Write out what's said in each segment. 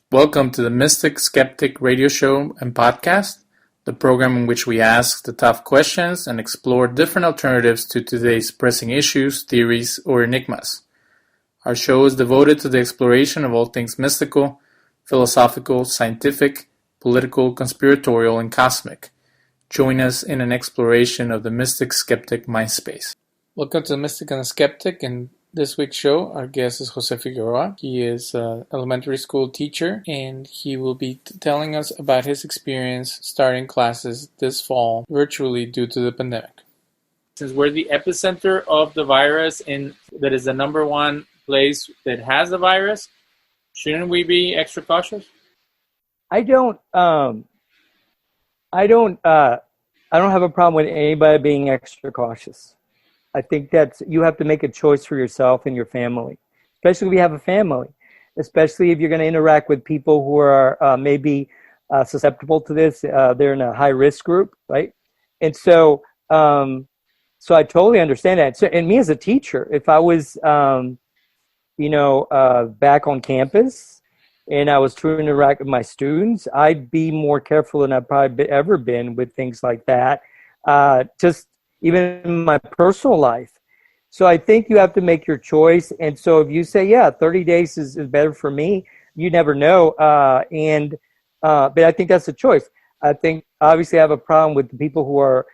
Welcome to the Mystic-Skeptic radio show and podcast, the program in which we ask the tough questions and explore different alternatives to today's pressing issues, theories, or enigmas. Our show is devoted to the exploration of all things mystical, philosophical, scientific, political, conspiratorial, and cosmic. Join us in an exploration of the Mystic-Skeptic mind space. Welcome to the Mystic and the Skeptic, and this week's show, our guest is Jose Figueroa. He is an elementary school teacher, and he will be telling us about his experience starting classes this fall virtually due to the pandemic. Since we're the epicenter of the virus and that is the number one place that has the virus, shouldn't we be extra cautious? I don't have a problem with anybody being extra cautious. I think that you have to make a choice for yourself and your family, especially if you have a family, especially if you're going to interact with people who are maybe susceptible to this. They're in a high risk group, right? And so I totally understand that. So, and me as a teacher, if I was, back on campus and I was trying to interact with my students, I'd be more careful than I've probably ever been with things like that. Just even in my personal life. So I think you have to make your choice. And so if you say, 30 days is better for me, you never know. But I think that's a choice. I think obviously I have a problem with the people who are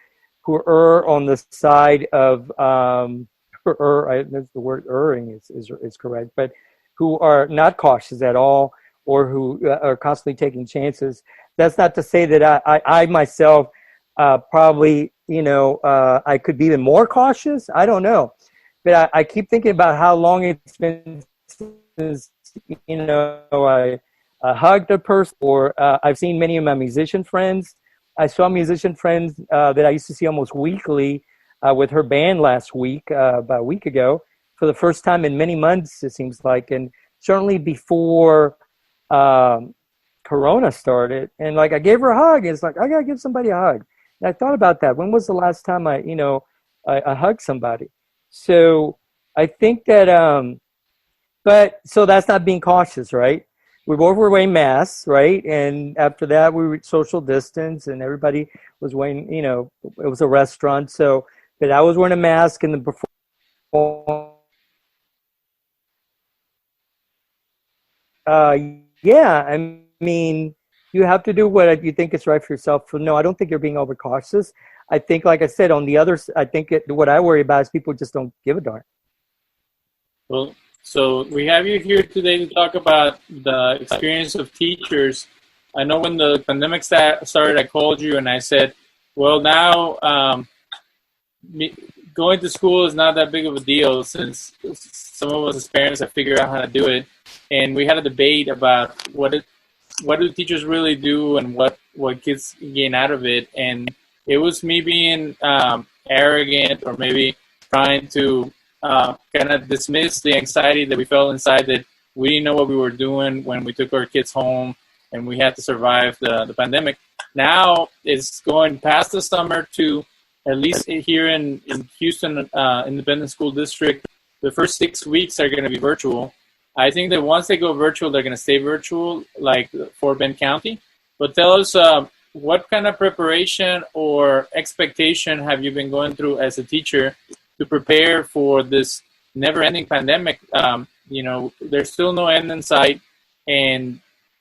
on the side of, that's the word erring is correct, but who are not cautious at all, or who are constantly taking chances. That's not to say that I myself probably, I could be even more cautious. I don't know. But I keep thinking about how long it's been since, I hugged a person, or I've seen many of my musician friends. I saw musician friends that I used to see almost weekly with her band last week, about a week ago, for the first time in many months, it seems like. And certainly before Corona started. And I gave her a hug. It's like, I got to give somebody a hug. And I thought about that. When was the last time I hugged somebody? So I think that, so that's not being cautious, right? We both were wearing masks, right? And after that, we were social distance, and everybody was wearing, it was a restaurant. So, but I was wearing a mask, and then before, I mean, you have to do what you think is right for yourself. So no, I don't think you're being overcautious. I think, like I said, on the others, I think what I worry about is people just don't give a darn. Well, so we have you here today to talk about the experience of teachers. I know when the pandemic started, I called you and I said, well, now going to school is not that big of a deal since some of us as parents have figured out how to do it. And we had a debate about what do teachers really do and what kids gain out of it. And it was me being arrogant, or maybe trying to kind of dismiss the anxiety that we felt inside, that we didn't know what we were doing when we took our kids home and we had to survive the pandemic. Now it's going past the summer to, at least here in Houston Independent School District, the first 6 weeks are going to be virtual. I think that once they go virtual, they're going to stay virtual, like for Bend County. But tell us, what kind of preparation or expectation have you been going through as a teacher to prepare for this never-ending pandemic? There's still no end in sight, and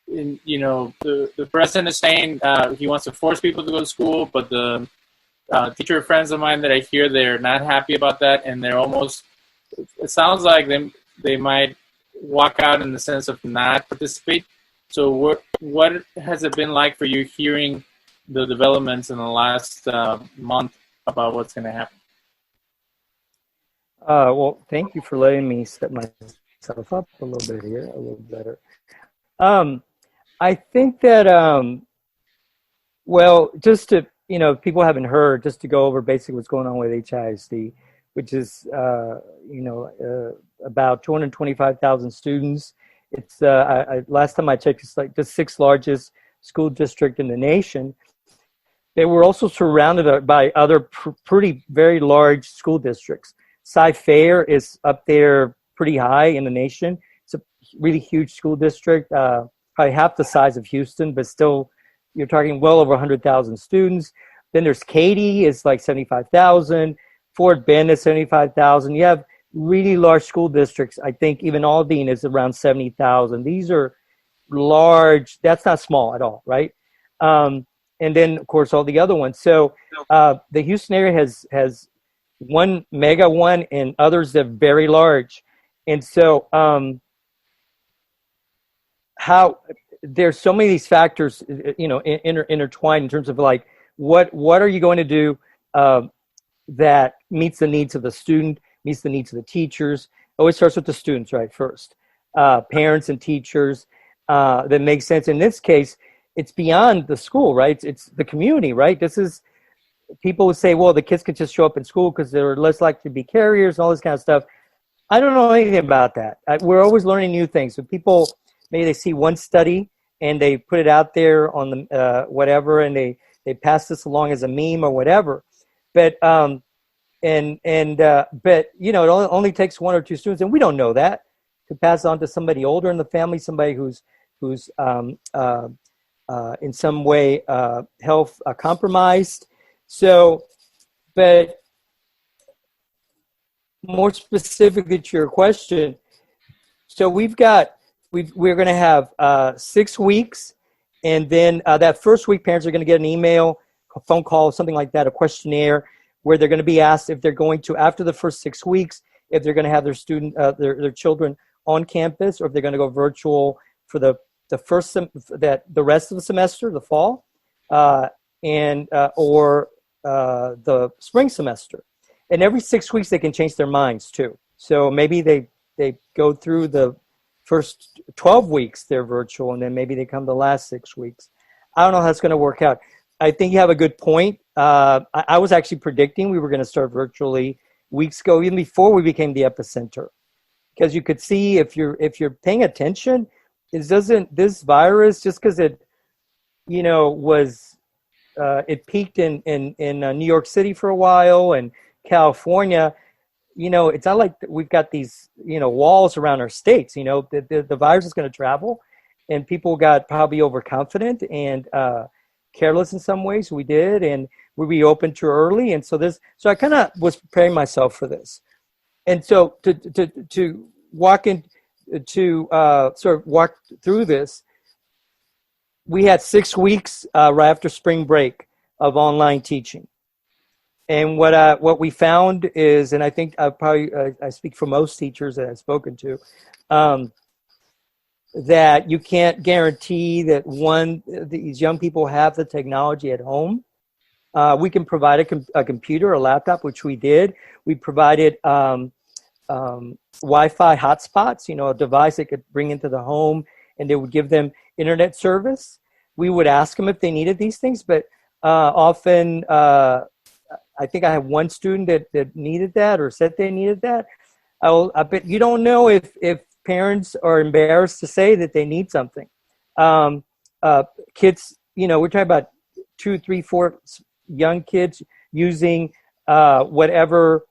the president is saying he wants to force people to go to school, but the teacher friends of mine that I hear, they're not happy about that, and they're almost, it sounds like they might walk out in the sense of not participate. So what has it been like for you hearing the developments in the last month about what's going to happen? Well, thank you for letting me set myself up a little bit here, a little better. I think that, just to, if people haven't heard, just to go over basically what's going on with HISD, which is, about 225,000 students. It's last time I checked, it's like the 6th largest school district in the nation. They were also surrounded by other pretty very large school districts. Cy-Fair is up there pretty high in the nation. It's a really huge school district. probably half the size of Houston, but still you're talking well over 100,000 students. Then there's Katy is like 75,000. Fort Bend is 75,000. You have really large school districts. I think even Aldine is around 70,000. These are large. That's not small at all, right? And then of course all the other ones. So the Houston area has one mega one and others that are very large. And so how there's so many of these factors, intertwined in terms of like what are you going to do that meets the needs of the student, meets the needs of the teachers. Always starts with the students, right? First, parents and teachers. That makes sense. In this case, it's beyond the school, right? It's the community, right? This is people would say, well, the kids could just show up in school because they're less likely to be carriers and all this kind of stuff. I don't know anything about that. We're always learning new things. So people, maybe they see one study and they put it out there on the whatever, and they pass this along as a meme or whatever. But but it only takes one or two students, and we don't know that, to pass on to somebody older in the family, somebody who's in some way health compromised. So, but more specifically to your question, so we're going to have 6 weeks, and then that first week, parents are going to get an email, a phone call, something like that, a questionnaire, where they're going to be asked if they're going to, after the first 6 weeks, if they're going to have their children on campus, or if they're going to go virtual for the rest of the semester, the fall, or the spring semester. And every 6 weeks they can change their minds too. So maybe they go through the first 12 weeks they're virtual, and then maybe they come the last 6 weeks. I don't know how it's going to work out. I think you have a good point. I was actually predicting we were going to start virtually weeks ago, even before we became the epicenter, because you could see if you're paying attention, this virus, just because it was it peaked in New York City for a while and California. It's not like we've got these walls around our states. The virus is going to travel, and people got probably overconfident and careless in some ways. We did, and we reopened too early, and so I kind of was preparing myself for this. And so to walk in, to sort of walk through this, we had 6 weeks right after spring break of online teaching. And what we found is, and I think I speak for most teachers that I've spoken to, that you can't guarantee that these young people have the technology at home. We can provide a computer, a laptop, which we did. We provided Wi-Fi hotspots, a device they could bring into the home, and they would give them internet service. We would ask them if they needed these things, but often I think I have one student that needed that or said they needed that. But you don't know if parents are embarrassed to say that they need something. Kids, we're talking about 2, 3, 4 young kids using whatever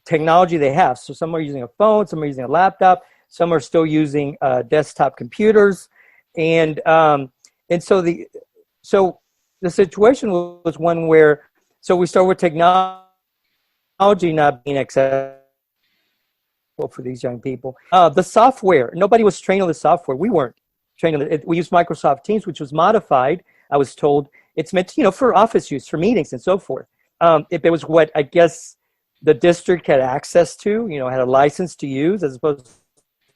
technology they have. So some are using a phone, some are using a laptop, some are still using desktop computers, and so the situation was one where, so we start with technology not being accessible for these young people. The software, nobody was trained on the software. We weren't trained on it. We used Microsoft Teams, which was modified. I was told it's meant, for office use, for meetings and so forth. If it was what I guess the district had access to, had a license to use, as opposed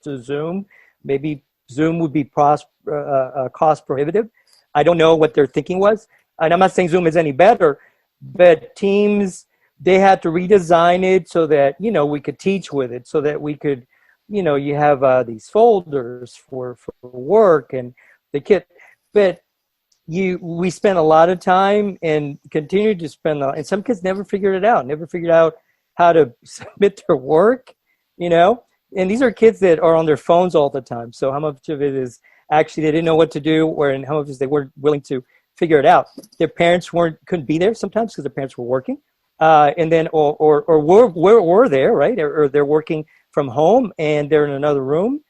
to Zoom. Maybe Zoom would be cost prohibitive. I don't know what their thinking was. And I'm not saying Zoom is any better, but Teams, they had to redesign it so that, we could teach with it, so that we could, you have these folders for work and the kit. But we spent a lot of time and continued to spend, and some kids never figured out how to submit their work, and these are kids that are on their phones all the time. So how much of it is actually they didn't know what to do, or and how much is they weren't willing to figure it out. Their parents couldn't be there sometimes because their parents were working, and then or were there, right? Or they're working from home and they're in another room.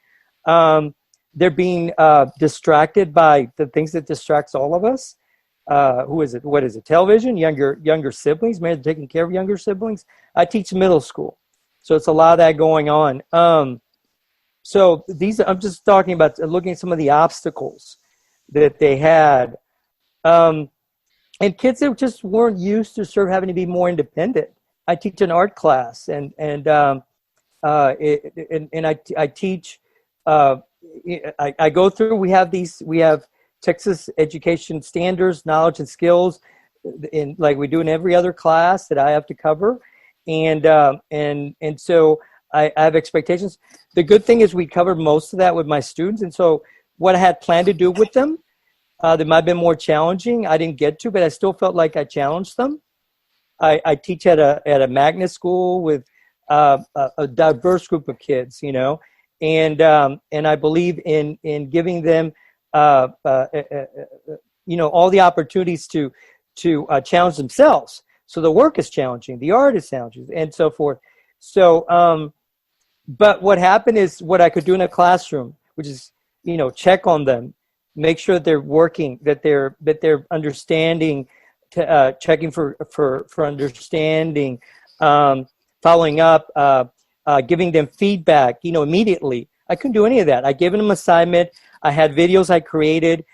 they're being distracted by the things that distracts all of us. Who is it? What is it? Television, younger siblings, maybe taking care of younger siblings. I teach middle school, so it's a lot of that going on. So I'm just talking about looking at some of the obstacles that they had. And kids that just weren't used to sort of having to be more independent. I teach an art class, and I teach. I go through. We have Texas education standards, knowledge and skills, in like we do in every other class that I have to cover, and so I have expectations. The good thing is we covered most of that with my students, and so what I had planned to do with them. That might have been more challenging. I didn't get to, but I still felt like I challenged them. I teach at a magnet school with a diverse group of kids, you know, and I believe in giving them, you know, all the opportunities to challenge themselves. So the work is challenging, the art is challenging, and so forth. So, but what happened is what I could do in a classroom, which is, you know, check on them. Make sure that they're working, that they're understanding, checking for understanding, following up, giving them feedback, you know, immediately. I couldn't do any of that. I gave them an assignment. I had videos I created,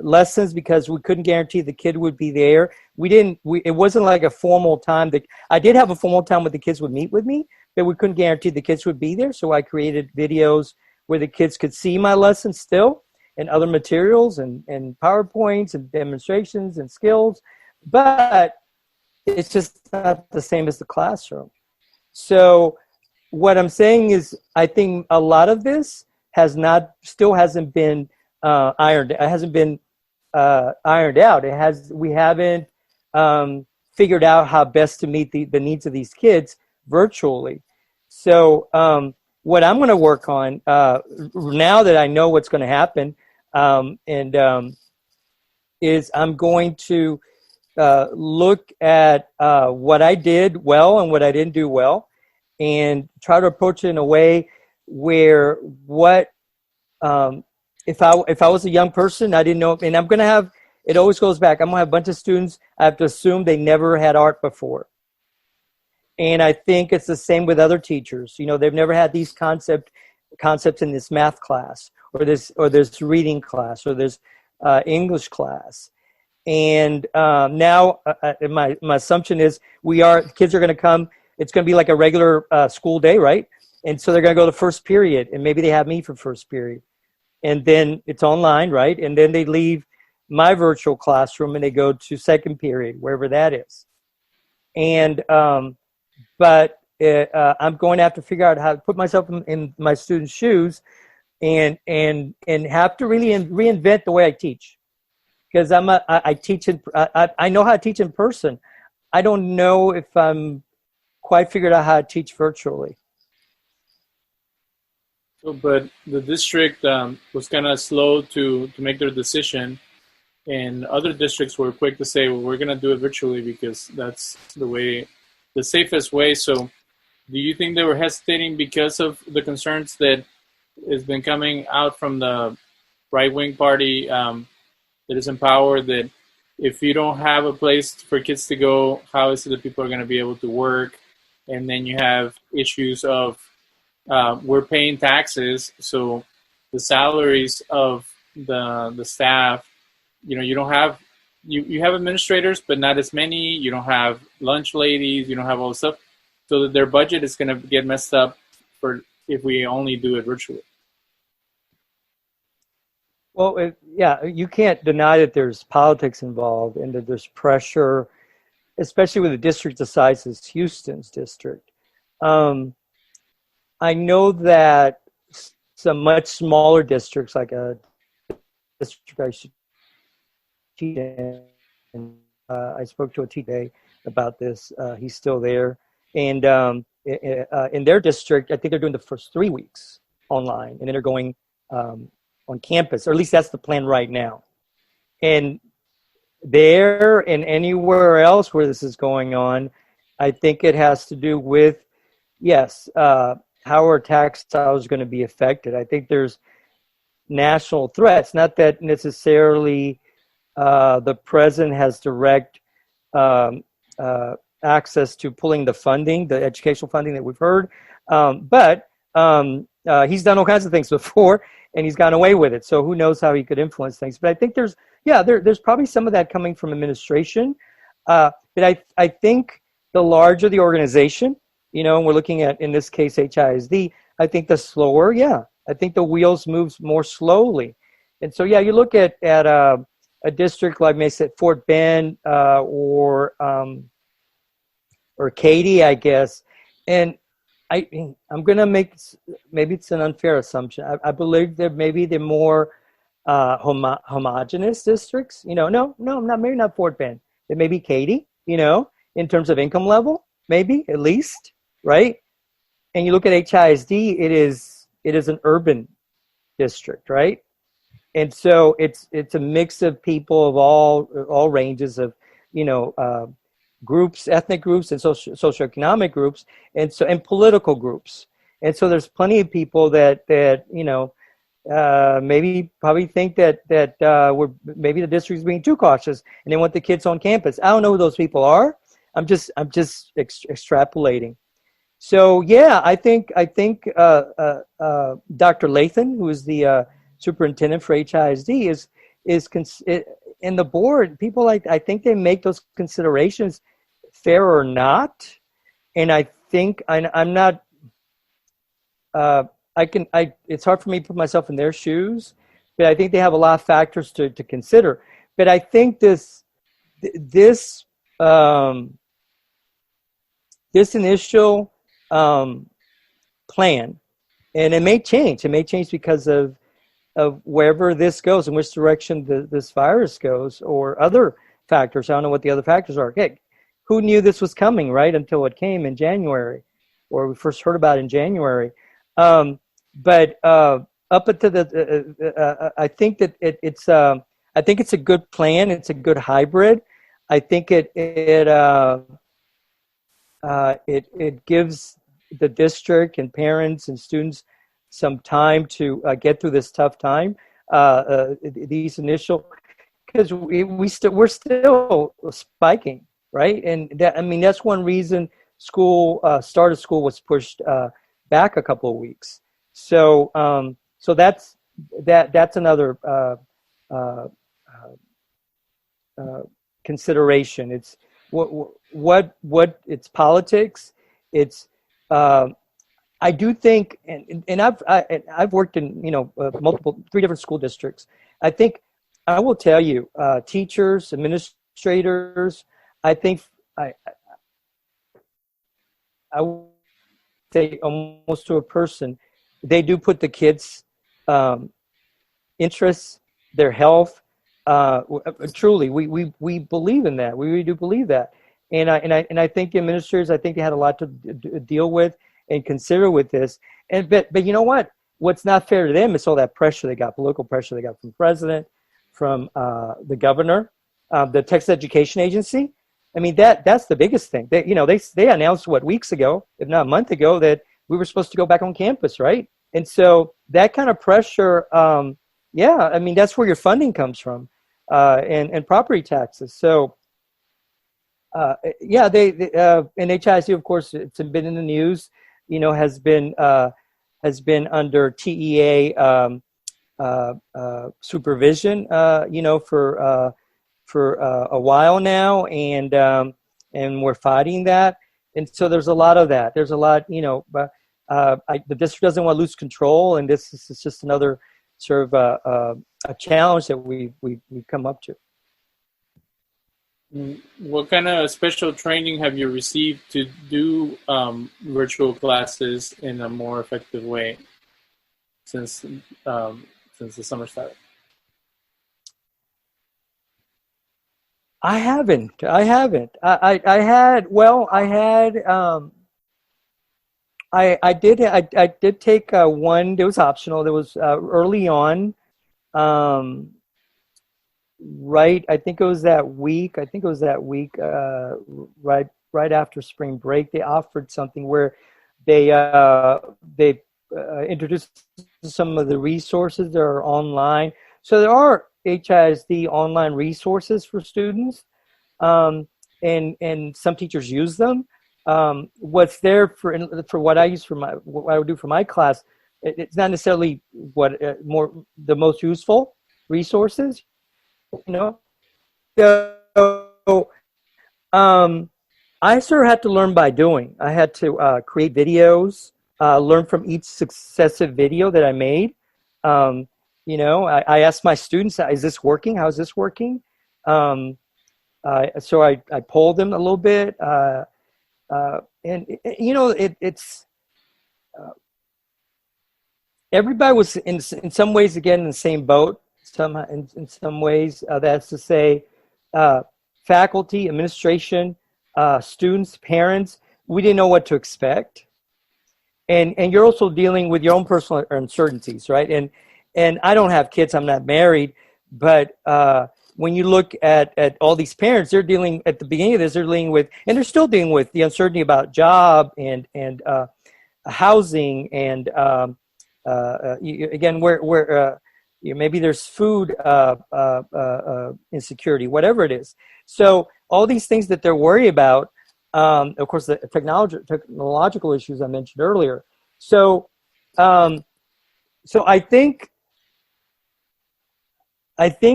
lessons, because we couldn't guarantee the kid would be there. It wasn't like a formal time. I did have a formal time where the kids would meet with me, but we couldn't guarantee the kids would be there. So I created videos where the kids could see my lessons still, and other materials and PowerPoints and demonstrations and skills, but it's just not the same as the classroom. So what I'm saying is, I think a lot of this still hasn't been ironed. It hasn't been ironed out. We haven't figured out how best to meet the needs of these kids virtually. So what I'm going to work on now that I know what's going to happen, is I'm going to look at what I did well and what I didn't do well, and try to approach it in a way where if I was a young person, I didn't know, and I'm going to have, it always goes back, I'm going to have a bunch of students, I have to assume they never had art before. And I think it's the same with other teachers. You know, they've never had these concepts in this math class, or this reading class, or this English class. And now my assumption is kids are going to come. It's going to be like a regular school day, right? And so they're going to go to first period, and maybe they have me for first period, and then it's online, right? And then they leave my virtual classroom and they go to second period, wherever that is. And but I'm going to have to figure out how to put myself in my students' shoes, and have to really reinvent the way I teach, because I teach I know how to teach in person. I don't know if I'm quite figured out how to teach virtually. So, but the district was kind of slow to make their decision, and other districts were quick to say, well, we're going to do it virtually because that's the safest way. So do you think they were hesitating because of the concerns that has been coming out from the right-wing party that is in power, that if you don't have a place for kids to go, how is it that people are going to be able to work? And then you have issues of we're paying taxes, so the salaries of the staff, you know, you don't have, you have administrators, but not as many. You don't have lunch ladies. You don't have all the stuff. So that their budget is going to get messed up if we only do it virtually. Well, yeah, you can't deny that there's politics involved and that there's pressure, especially with a district the size as Houston's district. I know that some much smaller districts, like a district I should teach in, I spoke to a teacher about this. He's still there. And in their district, I think they're doing the first 3 weeks online, and then they're going on campus, or at least that's the plan right now. And there and anywhere else where this is going on, I think it has to do with, yes, how are tax dollars going to be affected? I think there's national threats, not that necessarily the president has direct um, uh, access to pulling the funding, the educational funding that we've heard, but he's done all kinds of things before, and he's gotten away with it. So who knows how he could influence things? But I think there's probably some of that coming from administration. But I think the larger the organization, and we're looking at, in this case, HISD, I think the slower, I think the wheels moves more slowly. And so, you look at a district like, maybe say, Fort Bend or Katy, I guess, and I'm going to make, maybe it's an unfair assumption. I believe that maybe they're more homogenous districts. No, not maybe not Fort Bend. It may be Katy, in terms of income level, maybe at least, right? And you look at HISD, it is an urban district, right? And so it's a mix of people of all ranges of, groups, ethnic groups, and socioeconomic groups, and political groups. And so there's plenty of people that maybe probably think that maybe the district is being too cautious, and they want the kids on campus. I don't know who those people are. I'm just extrapolating. So I think Dr. Lathan, who is the superintendent for HISD, in the board. People, I think they make those considerations, fair or not. And I think I'm not. It's hard for me to put myself in their shoes, but I think they have a lot of factors to consider. But I think this initial plan, and it may change. It may change because of wherever this goes, in which direction this virus goes, or other factors. I don't know what the other factors are. Heck, who knew this was coming, right? Until it came in January, or we first heard about it in January. But up until I think that I think it's a good plan. It's a good hybrid. I think it gives the district and parents and students some time to get through this tough time. These initial, because we're still spiking, right? And that's one reason start of school was pushed back a couple of weeks. So that's another consideration. It's what it's politics. It's I do think, and I've worked in three different school districts. I think I will tell you, teachers, administrators, I think I would say almost to a person, they do put the kids' interests, their health. Truly, we believe in that. We really do believe that, and I think the administrators, I think they had a lot to deal with and consider with this. But you know what? What's not fair to them is all that pressure they got, political pressure they got from the president, from the governor, the Texas Education Agency. I mean, that's the biggest thing. They announced weeks ago, if not a month ago, that we were supposed to go back on campus, right? And so that kind of pressure, that's where your funding comes from, and property taxes. So, they and HISD, of course, it's been in the news. Has been under TEA supervision, for a while now, and we're fighting that. And so there's a lot of that. There's a lot, but the district doesn't want to lose control, and this is just another sort of a challenge that we've come up to. What kind of special training have you received to do virtual classes in a more effective way since the summer started? I haven't. I did take one. It was optional. There was early on. Right, I think it was that week. Right after spring break, they offered something where they introduced some of the resources that are online. So there are HISD online resources for students, um, and some teachers use them. What's there for what I use for what I would do for my class, it's not necessarily what more the most useful resources, you know. So I sort of had to learn by doing. I had to create videos, learn from each successive video that I made. Um, I asked my students, "Is this working? How is this working?" Um, so I polled them a little bit, and it's everybody was in some ways again in the same boat. In some ways, that's to say, uh, faculty, administration, students, parents. We didn't know what to expect, and you're also dealing with your own personal uncertainties, right? And I don't have kids. I'm not married, but when you look at all these parents, they're dealing at the beginning of this. They're dealing with, and they're still dealing with the uncertainty about job and housing and again where maybe there's food insecurity, whatever it is. So all these things that they're worried about, of course, the technological issues I mentioned earlier. So so I think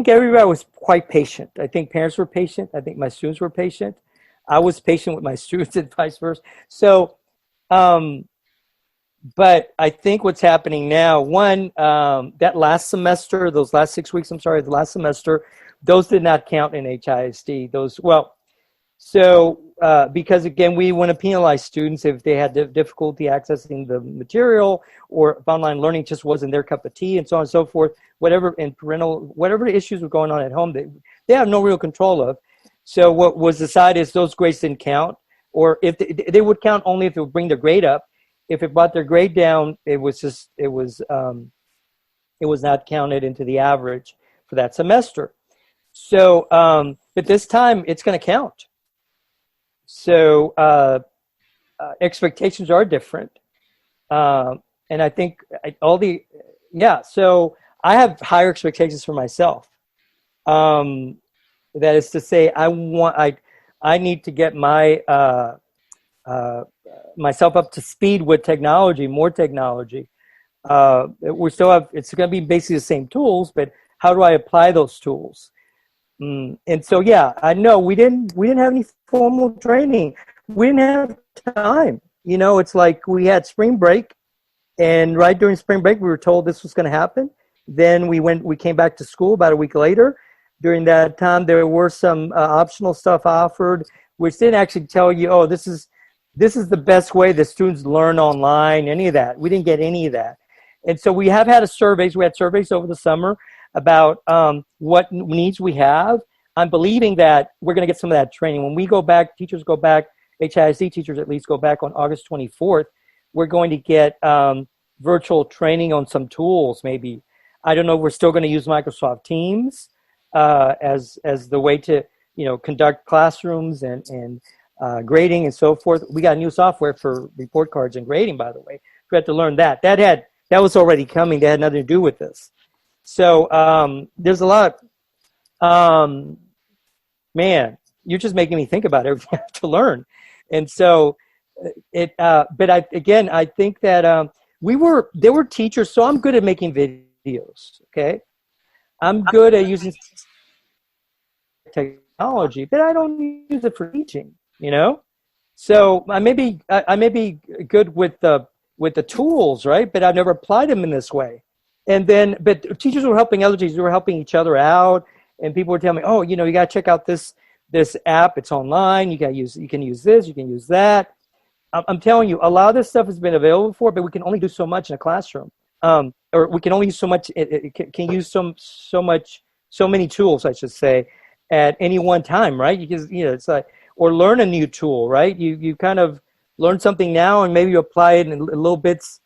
everybody was quite patient. I think parents were patient. I think my students were patient. I was patient with my students and vice versa. So but I think what's happening now, one, that last semester, those last 6 weeks, the last semester, those did not count in HISD. Because again, we want to penalize students if they had difficulty accessing the material, or if online learning just wasn't their cup of tea, and so on and so forth, whatever the issues were going on at home, they have no real control of. So what was decided is those grades didn't count, or if they would count only if it would bring their grade up. If it brought their grade down, it was not counted into the average for that semester. So, but this time it's going to count. So expectations are different, and I think So I have higher expectations for myself. That is to say, I need to get myself up to speed with technology, more technology. It's going to be basically the same tools, but how do I apply those tools? And so, I know we didn't have any formal training. We didn't have time. It's like we had spring break, and right during spring break, we were told this was going to happen. Then we came back to school about a week later. During that time, there were some optional stuff offered, which didn't actually tell you, oh, this is the best way that students learn online, any of that. We didn't get any of that. And so we have had surveys. We had surveys over the summer about what needs we have. I'm believing that we're going to get some of that training. When we go back, teachers go back, HISD teachers at least go back on August 24th, we're going to get virtual training on some tools maybe. I don't know, we're still going to use Microsoft Teams as the way to conduct classrooms and grading and so forth. We got new software for report cards and grading, by the way. We had to learn that. That was already coming. That had nothing to do with this. So there's a lot. Man, you're just making me think about everything I have to learn. And so but I think that there were teachers. So I'm good at making videos. Okay, I'm good at using technology, but I don't use it for teaching. So I may be good with the tools, right? But I've never applied them in this way. But teachers were helping other teachers. We were helping each other out, and people were telling me, "Oh, you got to check out this app. It's online. You can use this. You can use that." I'm telling you, a lot of this stuff has been available before, but we can only do so much in a classroom, or we can only use so much. It can use so many tools, I should say, at any one time, right? It's like, or learn a new tool, right? You kind of learn something now, and maybe you apply it in little bits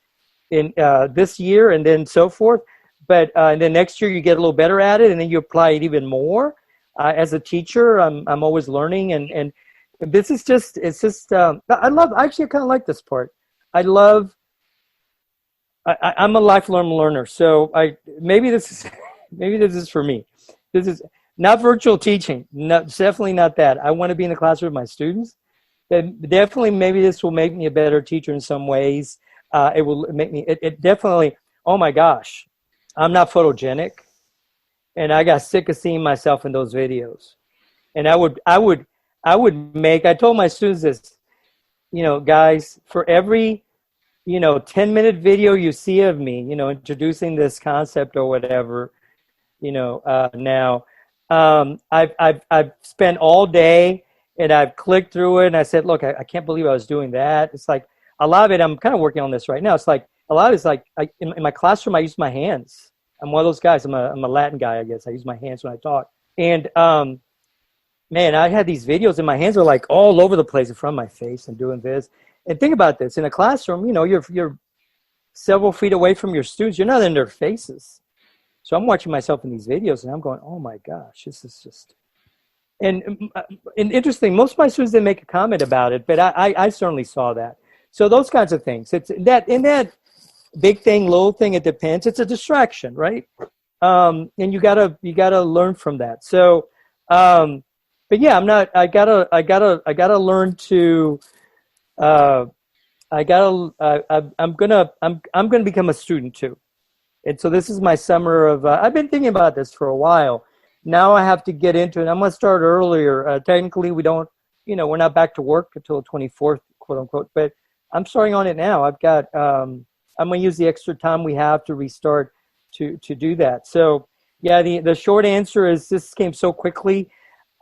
in this year, and then so forth. But and then next year you get a little better at it, and then you apply it even more. As a teacher, I'm always learning, and this is just I kind of like this part. I love. I'm a lifelong learner, so maybe this is maybe this is for me. This is not virtual teaching. No, definitely not that. I want to be in the classroom with my students. Then definitely, maybe this will make me a better teacher in some ways. It will make me. It definitely. Oh my gosh, I'm not photogenic, and I got sick of seeing myself in those videos. And I would make. I told my students this. Guys, for every 10-minute video you see of me, introducing this concept or whatever, now, I've spent all day and I've clicked through it and I said, look, I can't believe I was doing that. It's like a lot of it, I'm kind of working on this right now. It's like a lot of it's like in my classroom, I use my hands. I'm one of those guys. I'm a Latin guy, I guess. I use my hands when I talk. And man, I had these videos and my hands are like all over the place in front of my face and doing this. And think about this, in a classroom, you're several feet away from your students. You're not in their faces. So I'm watching myself in these videos and I'm going, oh my gosh, this is just, and interesting, most of my students didn't make a comment about it, but I certainly saw that. So those kinds of things, it's that big thing, little thing, it depends. It's a distraction, right? And you gotta learn from that. So, but yeah, I gotta learn to, I'm gonna become a student too. And so this is my summer of, I've been thinking about this for a while. Now I have to get into it. I'm going to start earlier. Technically, we're not back to work until the 24th, quote unquote, but I'm starting on it now. I'm going to use the extra time we have to restart to do that. So yeah, the short answer is this came so quickly.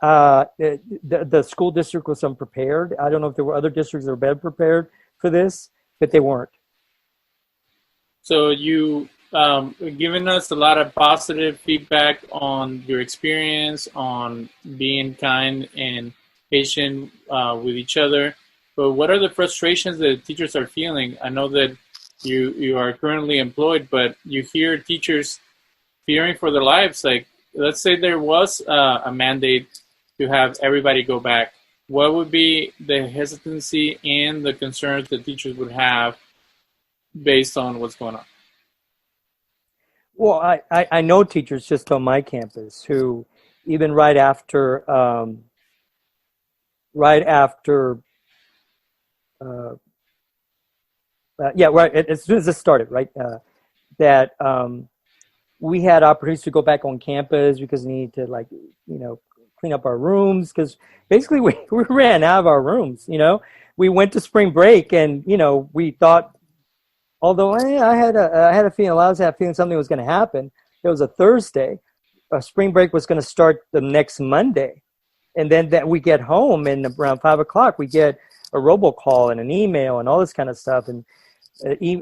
The school district was unprepared. I don't know if there were other districts that were better prepared for this, but they weren't. So you given us a lot of positive feedback on your experience, on being kind and patient with each other. But what are the frustrations that teachers are feeling? I know that you are currently employed, but you hear teachers fearing for their lives. Like, let's say there was a mandate to have everybody go back. What would be the hesitancy and the concerns that teachers would have based on what's going on? Well, I know teachers just on my campus who, even right after, as soon as this started, right, that we had opportunities to go back on campus because we needed to, clean up our rooms, because basically we ran out of our rooms. We went to spring break and we thought, although I had a feeling, a lot of us had a feeling something was going to happen. It was a Thursday. Spring break was going to start the next Monday, and then that we get home and around 5 o'clock we get a robocall and an email and all this kind of stuff, and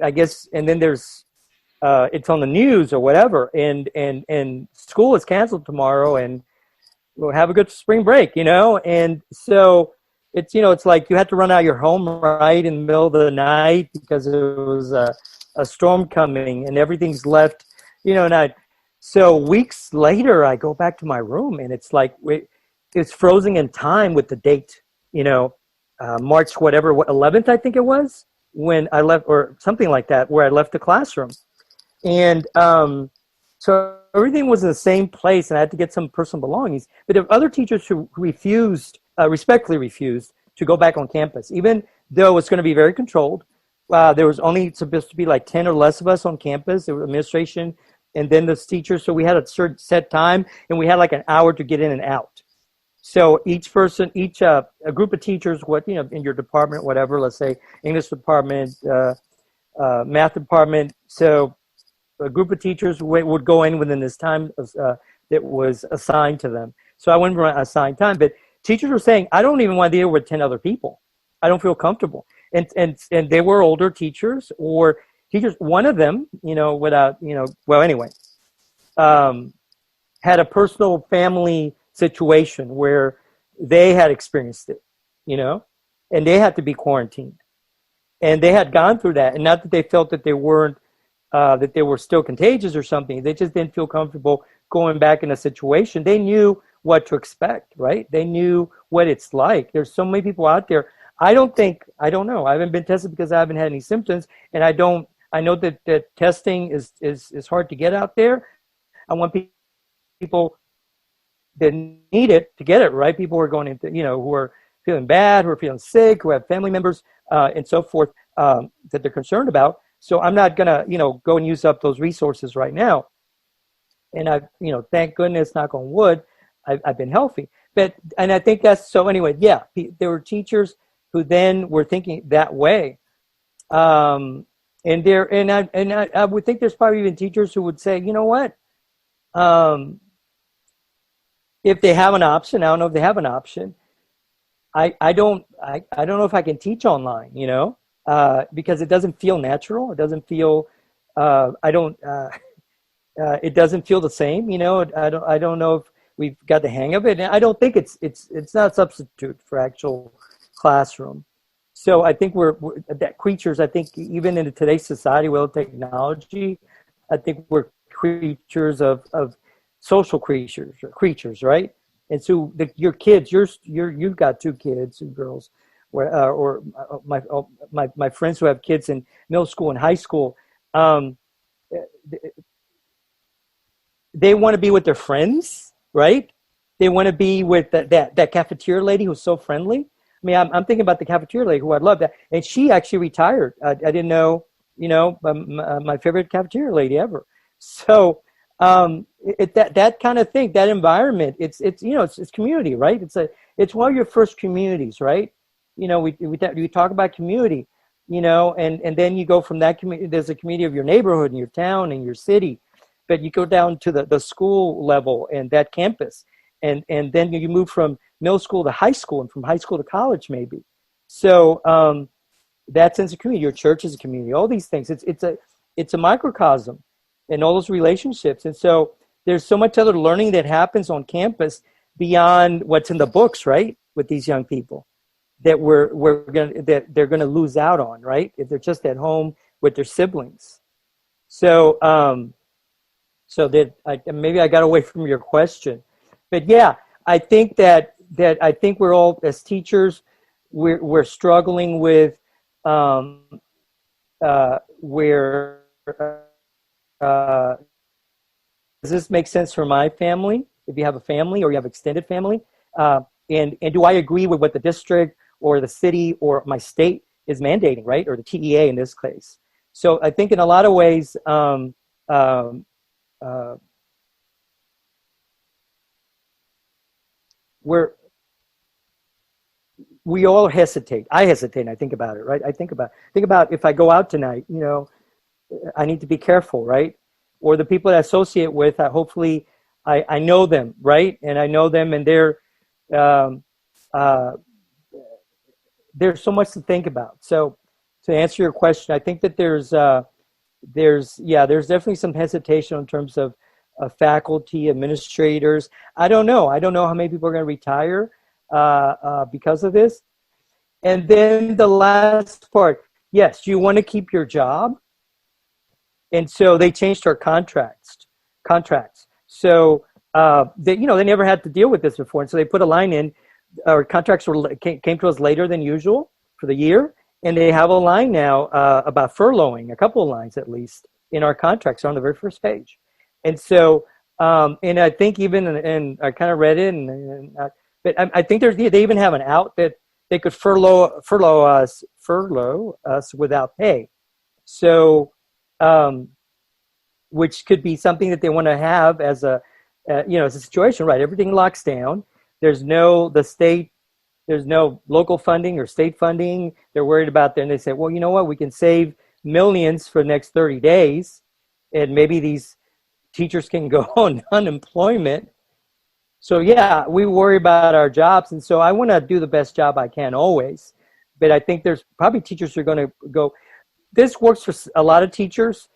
I guess, and then there's it's on the news or whatever, and school is canceled tomorrow, and we'll have a good spring break, and so. It's like you had to run out of your home right in the middle of the night because there was a storm coming and everything's left, so weeks later I go back to my room and it's like it's frozen in time with the date, March 11th, I think it was, when I left, or something like that, where I left the classroom. And so everything was in the same place and I had to get some personal belongings. But there were other teachers who respectfully refused to go back on campus, even though it was going to be very controlled. There was only supposed to be like 10 or less of us on campus. There was administration and then the teachers. So we had a certain set time and we had like an hour to get in and out. So each person, a group of teachers, in your department, whatever, let's say English department, math department. So a group of teachers would go in within this time that was assigned to them. So I went for an assigned time, but teachers were saying, I don't even want to deal with 10 other people. I don't feel comfortable. And they were older teachers or teachers. One of them, had a personal family situation where they had experienced it, and they had to be quarantined. And they had gone through that. And not that they felt that they weren't, that they were still contagious or something. They just didn't feel comfortable going back in a situation. They knew what to expect, right? They knew what it's like. There's so many people out there. I don't know. I haven't been tested because I haven't had any symptoms, and I know that testing is hard to get out there. I want people that need it to get it right. People who are going into, who are feeling bad, who are feeling sick, who have family members and so forth that they're concerned about. So I'm not gonna, go and use up those resources right now. And thank goodness, knock on wood, I've been healthy. And I think that's so. Anyway, yeah, there were teachers who then were thinking that way. I would think there's probably even teachers who would say, you know what, if they have an option, I don't know if they have an option. I don't know if I can teach online, because it doesn't feel natural. It doesn't feel, I don't, it doesn't feel the same, I don't know if we've got the hang of it. And I don't think it's not a substitute for actual classroom. So I think we're that creatures. I think even in today's society with technology, I think we're creatures of social creatures, right? And so your kids, you've got two kids, two girls, or my friends who have kids in middle school and high school. They want to be with their friends, right? They want to be with that cafeteria lady who's so friendly. I mean, I'm thinking about the cafeteria lady who I'd love that, and she actually retired. I didn't know, my favorite cafeteria lady ever. So that kind of thing, that environment, it's community, right? It's one of your first communities, right? We talk about community, and then you go from that community. There's a community of your neighborhood and your town and your city, but you go down to the school level and that campus, and then you move from middle school to high school, and from high school to college, maybe. So that sense of community, your church is a community, all these things. It's a microcosm in all those relationships. And so there's so much other learning that happens on campus beyond what's in the books, right? With these young people that they're gonna lose out on, right? If they're just at home with their siblings. So maybe I got away from your question, but yeah, I think that I think we're all, as teachers, we're struggling with where does this make sense for my family? If you have a family or you have extended family, and do I agree with what the district or the city or my state is mandating, right? Or the TEA in this case. So I think in a lot of ways, we all hesitate. I hesitate and I think about it, right? I think about if I go out tonight, I need to be careful, right? Or the people that I associate with, hopefully I know them, right? And I know them, and there's so much to think about. So to answer your question, I think that there's definitely some hesitation in terms of faculty, administrators. I don't know how many people are going to retire because of this. And then the last part, yes, you want to keep your job. And so they changed our contracts. So they never had to deal with this before. And so they put a line in. Our contracts came to us later than usual for the year. And they have a line now about furloughing, a couple of lines at least, in our contracts on the very first page. And so, and I think even, and I kind of read it, but I think they even have an out that they could furlough us without pay. So, which could be something that they want to have as a situation, right? Everything locks down. There's no local funding or state funding. They're worried about that. And they say, well, you know what? We can save millions for the next 30 days. And maybe these teachers can go on unemployment. So yeah, we worry about our jobs. And so I want to do the best job I can always. But I think there's probably teachers who are going to go, this works for a lot of teachers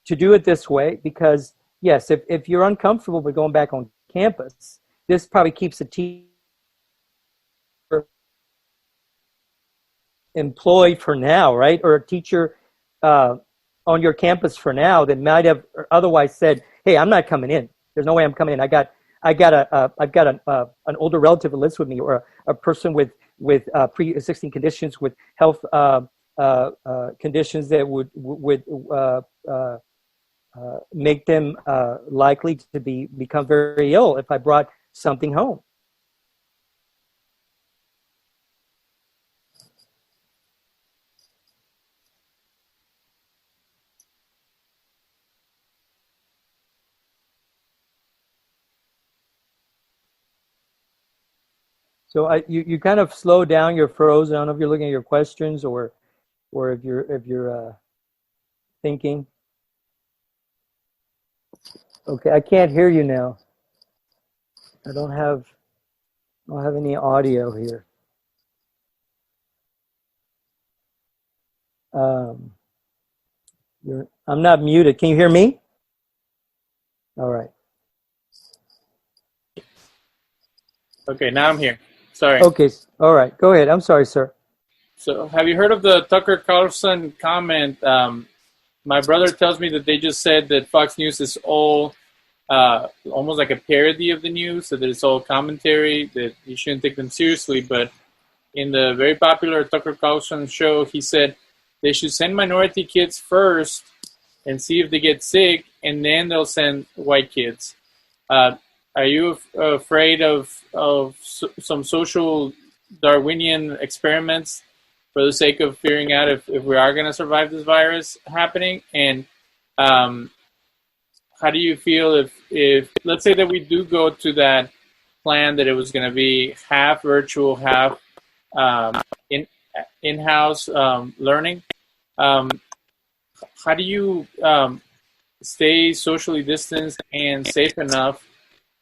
to do it this way, because yes, if you're uncomfortable with going back on campus, this probably keeps the teacher employed for now, right? Or a teacher on your campus for now that might have otherwise said, hey, I'm not coming in. There's no way I'm coming in. I've got an older relative that lives with me, or a person with with pre-existing conditions, with health conditions that would make them likely to become very ill if I brought something home. So you kind of slow down, you're frozen. I don't know if you're looking at your questions or if you're thinking. Okay, I can't hear you now. I don't have any audio here. Um, I'm not muted. Can you hear me? All right. Okay, now I'm here. Sorry. Okay. All right. Go ahead. I'm sorry, sir. So, have you heard of the Tucker Carlson comment? My brother tells me that they just said that Fox News is all almost like a parody of the news, that it's all commentary, that you shouldn't take them seriously. But in the very popular Tucker Carlson show, he said they should send minority kids first and see if they get sick, and then they'll send white kids. Are you afraid of some social Darwinian experiments for the sake of figuring out if we are going to survive this virus happening? And how do you feel if let's say that we do go to that plan that it was going to be half virtual, half in-house learning? How do you stay socially distanced and safe enough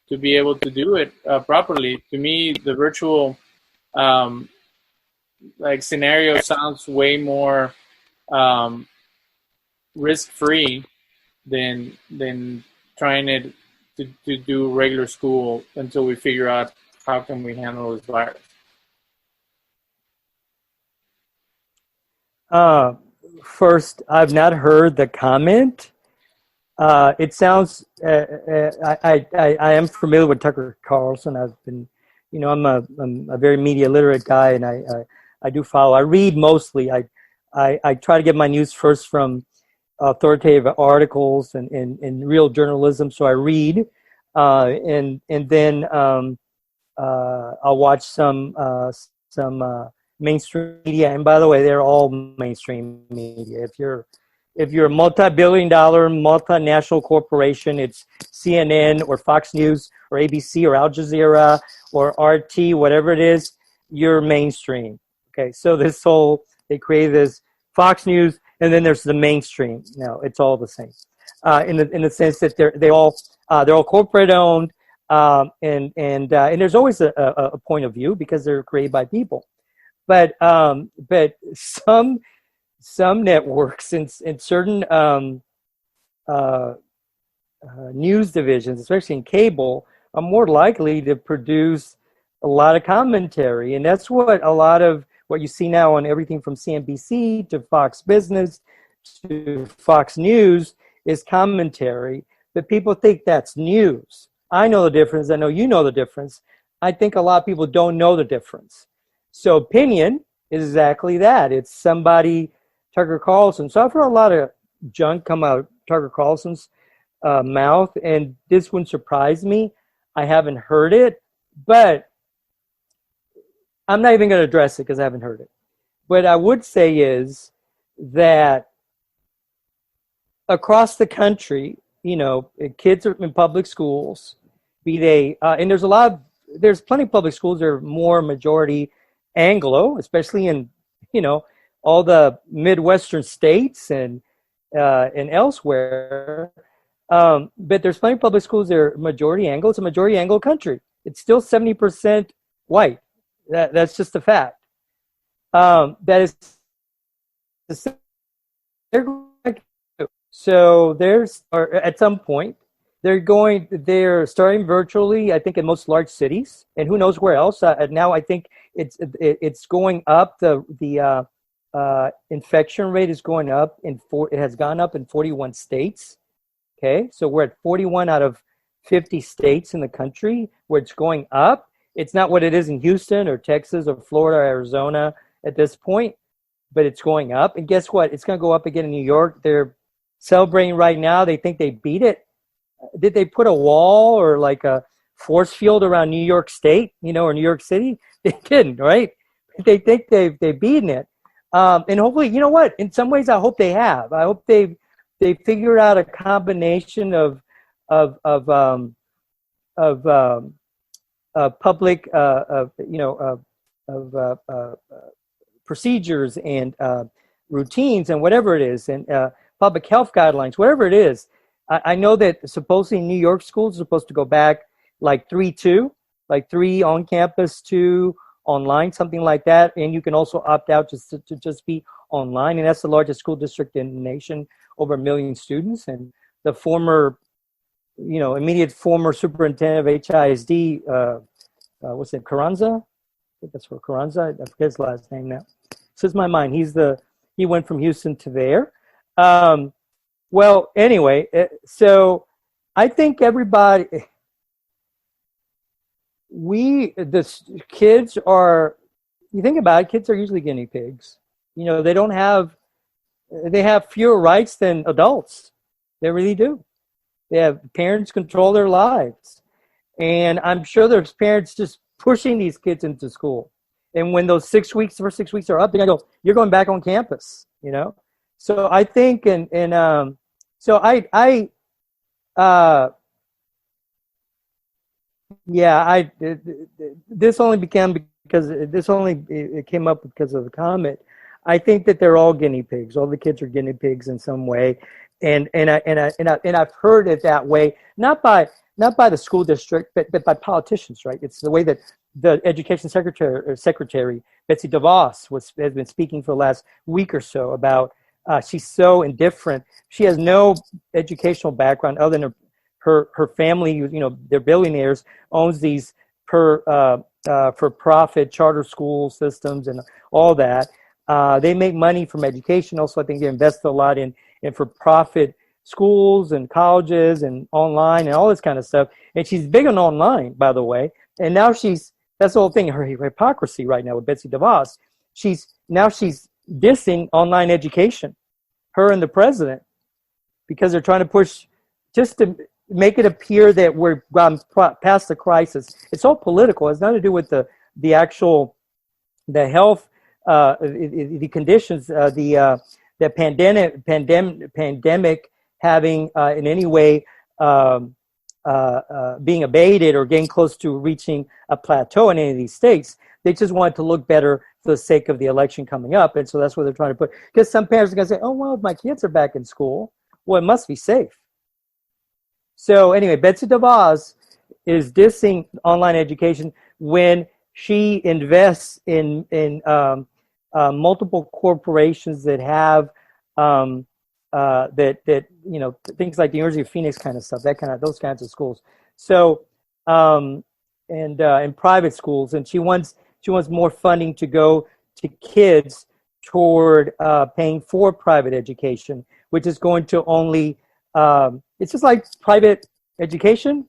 to be able to do it properly? To me, the virtual scenario sounds way more risk-free than trying it to do regular school until we figure out how can we handle this virus. First, I've not heard the comment. It sounds. I am familiar with Tucker Carlson. I've been, I'm a very media literate guy, and I do follow. I read mostly. I try to get my news first from authoritative articles and real journalism. So I read, and then I'll watch some mainstream media. And by the way, they're all mainstream media. If you're a multi-billion-dollar multinational corporation, it's CNN or Fox News or ABC or Al Jazeera or RT, whatever it is, you're mainstream. Okay, so they create this Fox News, and then there's the mainstream. No, it's all the same, in the sense that they're all corporate owned, and there's always a point of view because they're created by people, but some networks and certain news divisions, especially in cable, are more likely to produce a lot of commentary. And that's what a lot of what you see now on everything from CNBC to Fox Business to Fox News is commentary. But people think that's news. I know the difference. I know you know the difference. I think a lot of people don't know the difference. So opinion is exactly that. It's somebody... Tucker Carlson. So I've heard a lot of junk come out of Tucker Carlson's mouth, and this wouldn't surprise me. I haven't heard it, but I'm not even going to address it because I haven't heard it. What I would say is that across the country, kids are in public schools, be they, and there's plenty of public schools that are more majority Anglo, especially in, all the Midwestern states and elsewhere. But there's plenty of public schools that are majority Anglo. It's a majority Anglo country. It's still 70% white. That's just a fact. That is so at some point they're starting virtually, I think, in most large cities, and who knows where else. Now I think it's going up. The infection rate is going up it has gone up in 41 states. Okay, so we're at 41 out of 50 states in the country where it's going up, It's not what it is in Houston or Texas or Florida or Arizona at this point, but it's going up. And guess what? It's going to go up again in New York. They're celebrating right now. They think they beat it. Did they put a wall or like a force field around New York State, or New York City? They didn't, right? They think they've beaten it. And hopefully, you know what? In some ways, I hope they have. I hope they figured out a combination of of of um, of public procedures and routines and whatever it is, and public health guidelines, whatever it is. I know that supposedly New York schools are supposed to go back like 3-2, like 3 on campus, 2 online, something like that. And you can also opt out just to just be online. And that's the largest school district in the nation, over 1 million students. And the former, immediate former superintendent of HISD, what's it, Carranza? I think that's for Carranza. I forget his last name now. Slips my mind. He went from Houston to there. Well, anyway, so I think everybody, the kids are, you think about it, kids are usually guinea pigs. They have fewer rights than adults. They really do. They have parents control their lives. And I'm sure there's parents just pushing these kids into school. And when those first 6 weeks are up, they're going to go, you're going back on campus, So I think, so this only it came up because of the comment. I think that they're all guinea pigs. All the kids are guinea pigs in some way, and I've heard it that way, not by the school district, but by politicians, right? It's the way that the education secretary Betsy DeVos has been speaking for the last week or so about. She's so indifferent. She has no educational background other than her family. They're billionaires. Owns these for-profit charter school systems and all that. They make money from education. Also, I think they invest a lot in for-profit schools and colleges and online and all this kind of stuff. And she's big on online, by the way. And now that's the whole thing. Her hypocrisy right now with Betsy DeVos. She's dissing online education, her and the president, because they're trying to push just to make it appear that we're gone past the crisis. It's all political. It's nothing to do with the health, the conditions, the pandemic having in any way being abated or getting close to reaching a plateau in any of these states. They just want it to look better for the sake of the election coming up. And so that's what they're trying to put. Because some parents are going to say, oh, well, my kids are back in school. Well, it must be safe. So anyway, Betsy DeVos is dissing online education when she invests in multiple corporations that have things like the University of Phoenix kind of stuff, those kinds of schools. So and private schools, and she wants more funding to go to kids toward paying for private education, which is going to only it's just like private education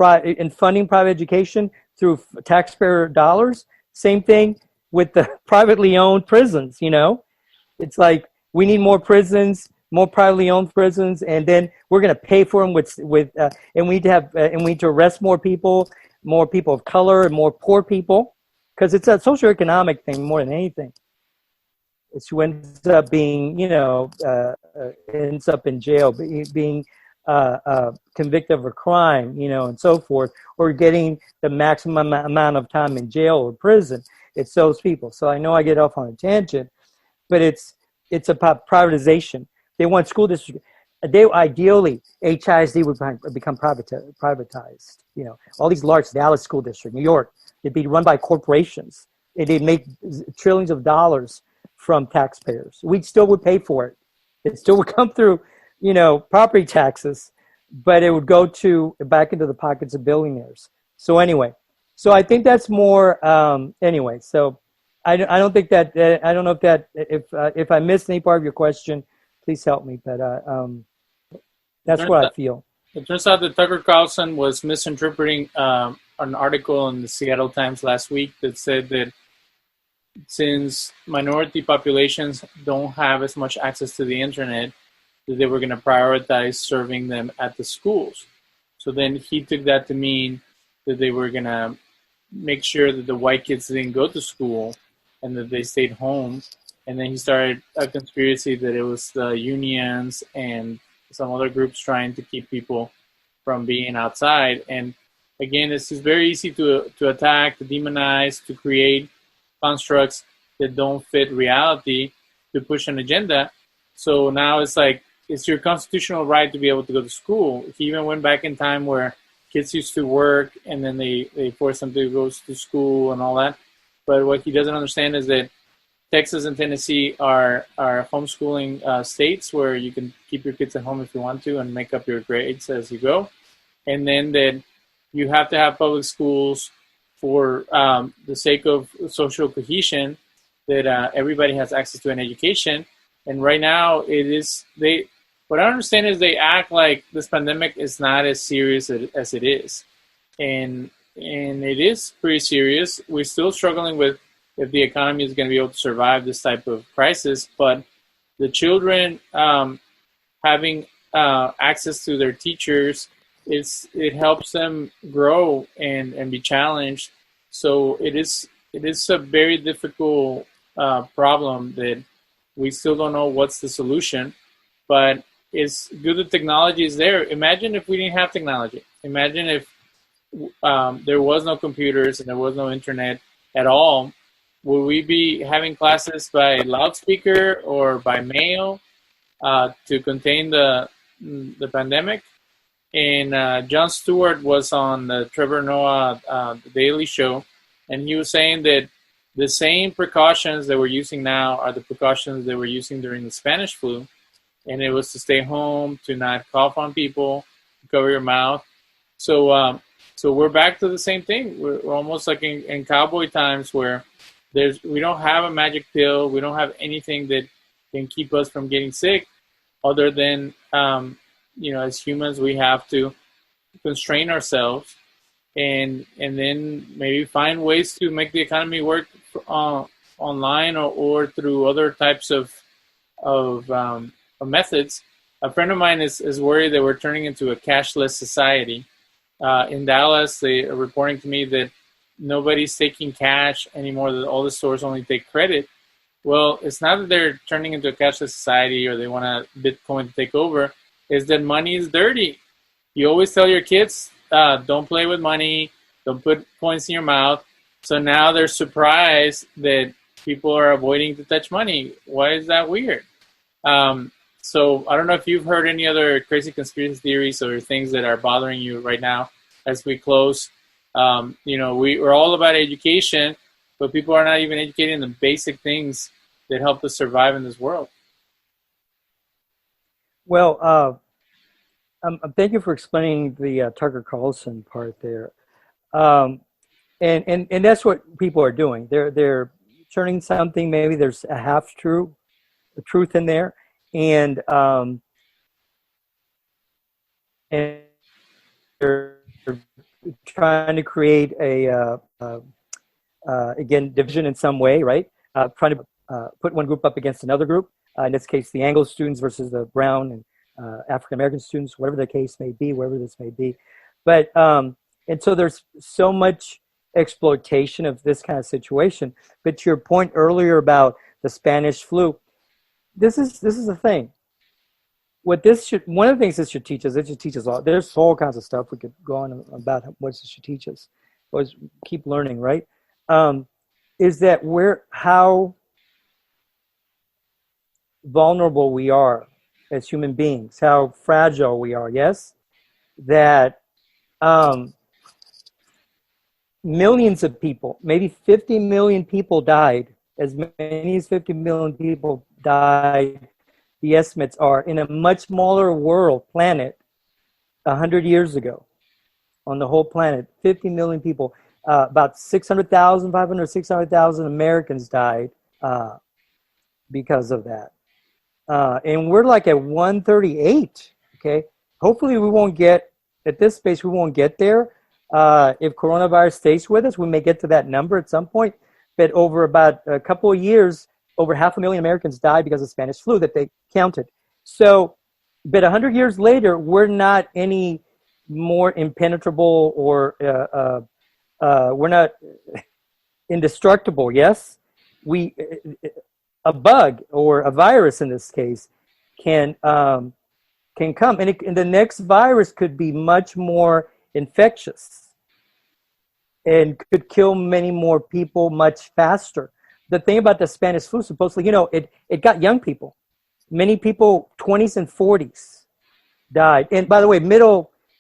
and funding private education through taxpayer dollars. Same thing with the privately owned prisons. It's like we need more prisons, more privately owned prisons, and then we're going to pay for them and we need to arrest more people of color and more poor people, because it's a socioeconomic thing more than anything. It's who ends up being, ends up in jail, being convicted of a crime, and so forth, or getting the maximum amount of time in jail or prison. It's those people. So I know I get off on a tangent, but it's about privatization. They want school districts. Ideally, HISD would become privatized. All these large Dallas school districts, New York, they'd be run by corporations. They'd make trillions of dollars from taxpayers. We still would pay for it. It still would come through, property taxes, but it would go back into the pockets of billionaires. So anyway, I think that's more. Anyway, so I don't think that I don't know if I missed any part of your question, please help me. But that's what I feel. It turns out that Tucker Carlson was misinterpreting an article in the Seattle Times last week that said that since minority populations don't have as much access to the internet, that they were going to prioritize serving them at the schools. So then he took that to mean that they were going to make sure that the white kids didn't go to school and that they stayed home. And then he started a conspiracy that it was the unions and some other groups trying to keep people from being outside. And again, it's just very easy to attack, to demonize, to create constructs that don't fit reality to push an agenda. So now it's like, it's your constitutional right to be able to go to school. He even went back in time where kids used to work and then they forced them to go to school and all that. But what he doesn't understand is that Texas and Tennessee are homeschooling states where you can keep your kids at home if you want to and make up your grades as you go. And then that you have to have public schools for the sake of social cohesion, that everybody has access to an education. And right now what I understand is they act like this pandemic is not as serious as it is. And it is pretty serious. We're still struggling with if the economy is going to be able to survive this type of crisis. But the children having access to their teachers, it helps them grow and be challenged. So it is a very difficult problem that we still don't know what's the solution. But it's good that technology is there. Imagine if we didn't have technology. Imagine if there was no computers and there was no internet at all. Will we be having classes by loudspeaker or by mail to contain the pandemic? And Jon Stewart was on the Trevor Noah The Daily Show, and he was saying that the same precautions that we're using now are the precautions that we're using during the Spanish flu. And it was to stay home, to not cough on people, to cover your mouth. So we're back to the same thing. We're almost like in cowboy times where we don't have a magic pill. We don't have anything that can keep us from getting sick other than, as humans, we have to constrain ourselves and then maybe find ways to make the economy work online or through other types of methods. A friend of mine is worried that we're turning into a cashless society. In Dallas, they are reporting to me that nobody's taking cash anymore, that all the stores only take credit. Well, it's not that they're turning into a cashless society or they want Bitcoin to take over. It's that money is dirty. You always tell your kids, don't play with money, don't put coins in your mouth. So now they're surprised that people are avoiding to touch money. Why is that weird? So I don't know if you've heard any other crazy conspiracy theories or things that are bothering you right now as we close. We're all about education, but people are not even educated in the basic things that help us survive in this world. Well, thank you for explaining the Tucker Carlson part there. And that's what people are doing. They're turning something, maybe there's a half truth in there, and they're trying to create again, division in some way, right? Trying to put one group up against another group. In this case, the Anglo students versus the brown and African American students, whatever the case may be, wherever this may be. But and so there's so much exploitation of this kind of situation. But to your point earlier about the Spanish flu, this is the thing. What one of the things this should teach us, it should teach us all. There's all kinds of stuff we could go on about what this should teach us. Always keep learning, right? Is that how vulnerable we are as human beings, how fragile we are. Yes, that millions of people, maybe 50 million people died. As many as 50 million people died, the estimates are, in a much smaller planet, 100 years ago, on the whole planet, 50 million people, about 600,000 Americans died because of that. And we're like at 138, okay? Hopefully we won't get, at this space, we won't get there, If coronavirus stays with us, we may get to that number at some point. But over about a couple of years, over 500,000 Americans died because of Spanish flu that they counted. So, but 100 years later, we're not any more impenetrable or we're not indestructible. Yes, we a bug or a virus in this case can come, and the next virus could be much more infectious and could kill many more people much faster. The thing about the Spanish flu, supposedly, it got young people. Many people, 20s and 40s, died. And by the way,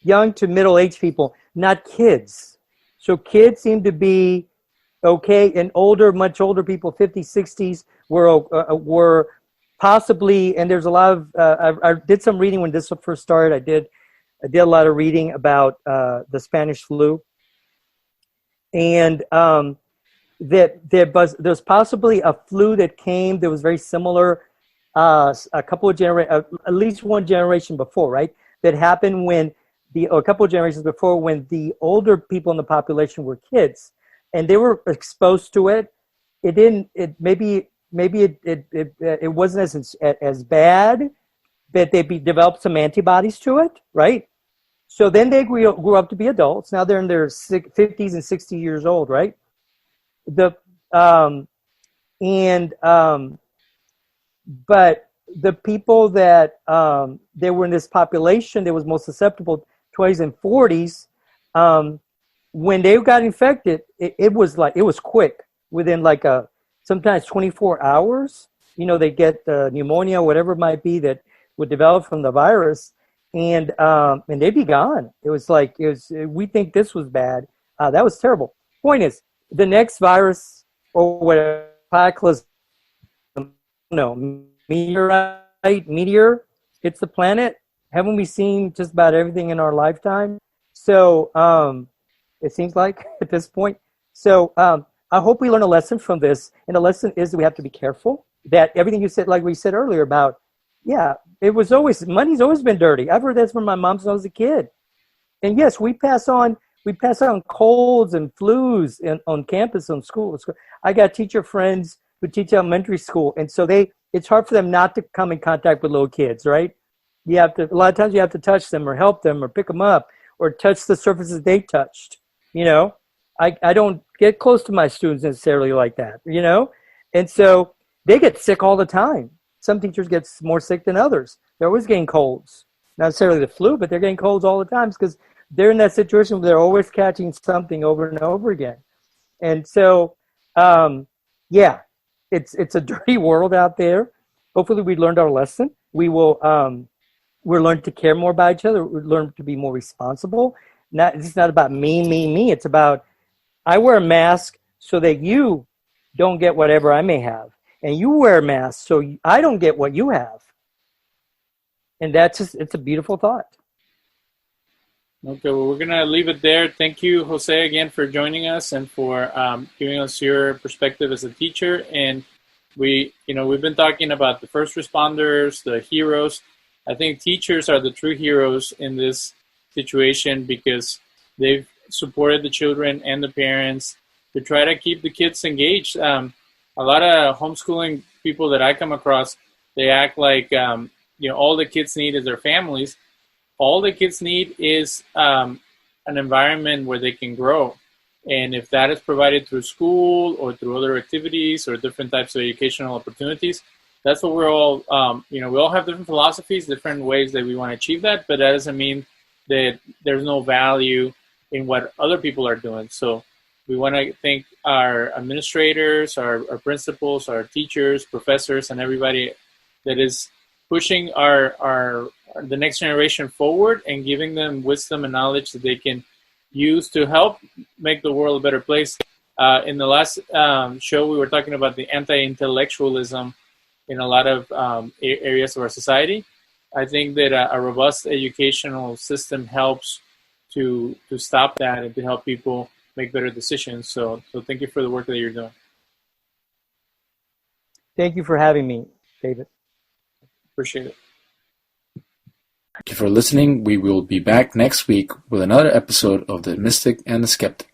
young to middle-aged people, not kids. So kids seem to be okay, and much older people, 50s, 60s, were possibly. And there's a lot of. I did some reading when this first started. I did a lot of reading about the Spanish flu, and there's possibly a flu that came that was very similar a couple of at least one generation before, right? That happened when a couple of generations before, when the older people in the population were kids, and they were exposed to it. It didn't. Maybe it wasn't as bad, but they developed some antibodies to it, right? So then they grew up to be adults. Now they're in their 50s and 60 years old, right? But the people that they were in this population that was most susceptible, 20s and 40s, when they got infected, it was quick. Within sometimes 24 hours, they get pneumonia, whatever it might be that would develop from the virus, and they'd be gone. We think this was bad. That was terrible. Point is, the next virus or whatever, meteor hits the planet. Haven't we seen just about everything in our lifetime? So it seems like at this point. So I hope we learn a lesson from this. And the lesson is that we have to be careful. That everything you said, like we said earlier about, money's always been dirty. I've heard this from my mom since I was a kid. And yes, we pass on colds and flus on campus, on school. I got teacher friends who teach elementary school, and so it's hard for them not to come in contact with little kids, right? A lot of times you have to touch them or help them or pick them up or touch the surfaces they touched. I don't get close to my students necessarily like that, and so they get sick all the time. Some teachers get more sick than others. They're always getting colds, not necessarily the flu, but they're getting colds all the time because they're in that situation where they're always catching something over and over again. And so, it's a dirty world out there. Hopefully we learned our lesson. We'll learn to care more about each other. We learn to be more responsible. It's not about me. It's about, I wear a mask so that you don't get whatever I may have. And you wear a mask so I don't get what you have. And it's a beautiful thought. Okay, well, we're going to leave it there. Thank you, Jose, again for joining us and for giving us your perspective as a teacher. And we've been talking about the first responders, the heroes. I think teachers are the true heroes in this situation because they've supported the children and the parents to try to keep the kids engaged. A lot of homeschooling people that I come across, they act like all the kids need is their families. All the kids need is an environment where they can grow. And if that is provided through school or through other activities or different types of educational opportunities, that's what we're all, we all have different philosophies, different ways that we want to achieve that, but that doesn't mean that there's no value in what other people are doing. So we want to thank our administrators, our principals, our teachers, professors, and everybody that is pushing the next generation forward and giving them wisdom and knowledge that they can use to help make the world a better place. In the last show, we were talking about the anti-intellectualism in a lot of areas of our society. I think that a robust educational system helps to stop that and to help people make better decisions. So thank you for the work that you're doing. Thank you for having me, David. Appreciate it. Thank you for listening. We will be back next week with another episode of The Mystic and the Skeptic.